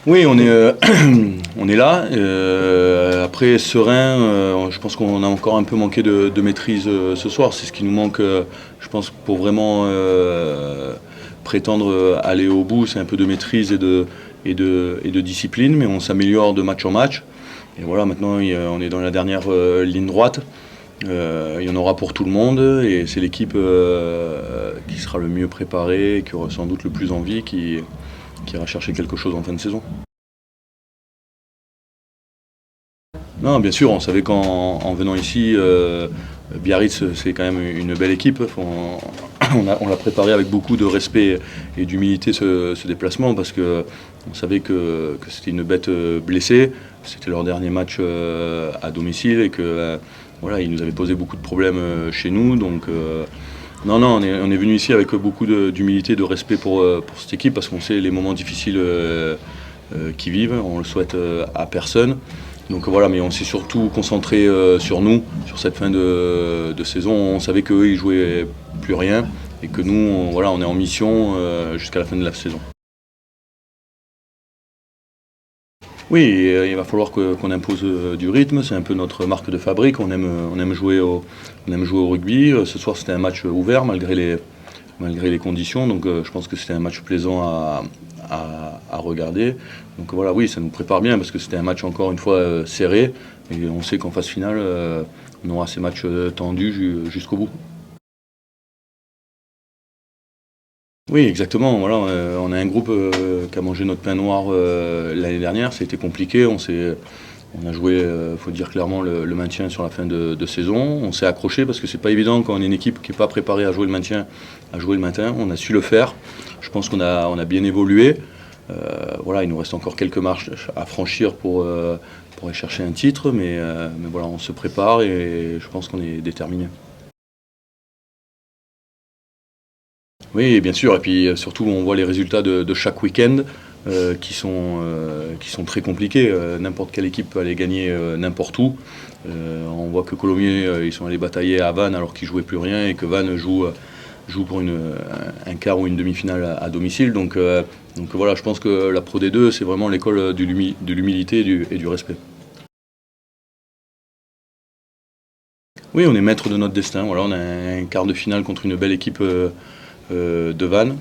Oui, on est là. Après, serein, je pense qu'on a encore un peu manqué de maîtrise ce soir. C'est ce qui nous manque, je pense, pour vraiment prétendre aller au bout. C'est un peu de maîtrise et de discipline, mais on s'améliore de match en match. Et voilà, maintenant, on est dans la dernière ligne droite. Il y en aura pour tout le monde et c'est l'équipe qui sera le mieux préparée, qui aura sans doute le plus envie, qui ira chercher quelque chose en fin de saison. Non, bien sûr, on savait qu'en venant ici, Biarritz, c'est quand même une belle équipe. On l'a préparé avec beaucoup de respect et d'humilité ce déplacement parce qu'on savait que c'était une bête blessée. C'était leur dernier match à domicile et que voilà, ils nous avaient posé beaucoup de problèmes chez nous. Donc, non, on est venu ici avec beaucoup d'humilité, de respect pour cette équipe parce qu'on sait les moments difficiles qu'ils vivent. On le souhaite à personne. Donc voilà, mais on s'est surtout concentré sur nous, sur cette fin de saison. On savait qu'eux, ils jouaient plus rien et que nous, voilà, on est en mission jusqu'à la fin de la saison. Oui, il va falloir qu'on impose du rythme, c'est un peu notre marque de fabrique, on aime jouer au rugby. Ce soir c'était un match ouvert malgré les conditions, donc je pense que c'était un match plaisant à regarder. Donc voilà, oui, ça nous prépare bien parce que c'était un match encore une fois serré et on sait qu'en phase finale, on aura ces matchs tendus jusqu'au bout. Oui, exactement. Voilà, on a un groupe qui a mangé notre pain noir l'année dernière. C'était compliqué. On a joué, faut dire clairement, le maintien sur la fin de saison. On s'est accroché parce que c'est pas évident quand on est une équipe qui n'est pas préparée à jouer le maintien, à jouer le matin. On a su le faire. Je pense qu'on a bien évolué. Voilà, il nous reste encore quelques marches à franchir pour aller chercher un titre, mais voilà, on se prépare et je pense qu'on est déterminé. Oui, bien sûr. Et puis surtout, on voit les résultats de chaque week-end qui sont très compliqués. N'importe quelle équipe peut aller gagner n'importe où. On voit que Colomiers, ils sont allés batailler à Vannes alors qu'ils jouaient plus rien et que Vannes joue pour un quart ou une demi-finale à domicile. Donc voilà, je pense que la Pro D2, c'est vraiment l'école de l'humilité et du respect. Oui, on est maître de notre destin. Voilà, on a un quart de finale contre une belle équipe de Vannes.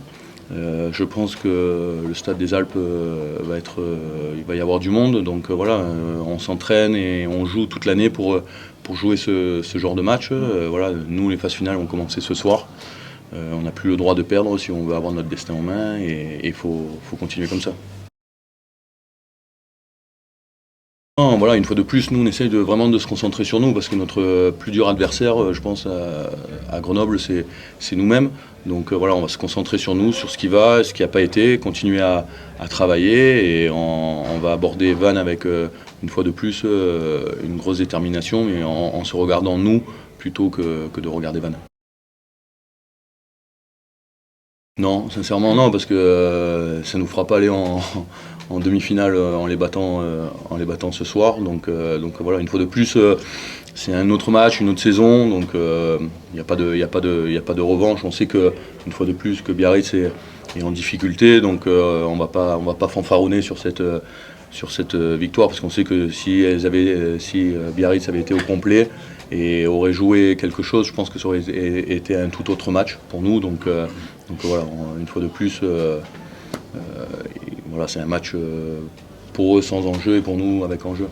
Je pense que le stade des Alpes il va y avoir du monde, donc voilà, on s'entraîne et on joue toute l'année pour jouer ce genre de match. Voilà, nous les phases finales ont commencé ce soir. On n'a plus le droit de perdre si on veut avoir notre destin en main et il faut continuer comme ça. Non, voilà, une fois de plus, nous on essaye vraiment de se concentrer sur nous parce que notre plus dur adversaire, je pense, à Grenoble, c'est nous-mêmes. Donc voilà, on va se concentrer sur nous, sur ce qui va, ce qui n'a pas été, continuer à travailler et on va aborder Vannes avec une fois de plus une grosse détermination, mais en se regardant nous plutôt que de regarder Vannes. Non, sincèrement non, parce que ça nous fera pas aller en demi-finale en les battant ce soir. Donc voilà, une fois de plus, c'est un autre match, une autre saison. Donc il n'y a pas de revanche. On sait que une fois de plus que Biarritz est en difficulté, donc on va pas fanfaronner sur cette victoire parce qu'on sait que si Biarritz avait été au complet et aurait joué quelque chose, je pense que ça aurait été un tout autre match pour nous. Donc voilà, une fois de plus, voilà, c'est un match pour eux sans enjeu et pour nous avec enjeu.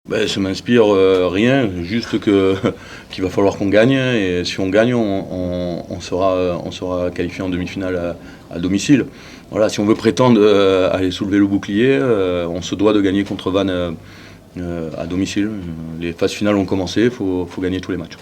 Ben, ça m'inspire rien, juste qu'il va falloir qu'on gagne et si on gagne, on sera qualifié en demi-finale à domicile. Voilà, si on veut prétendre aller soulever le bouclier, on se doit de gagner contre Vannes à domicile. Les phases finales ont commencé, il faut gagner tous les matchs.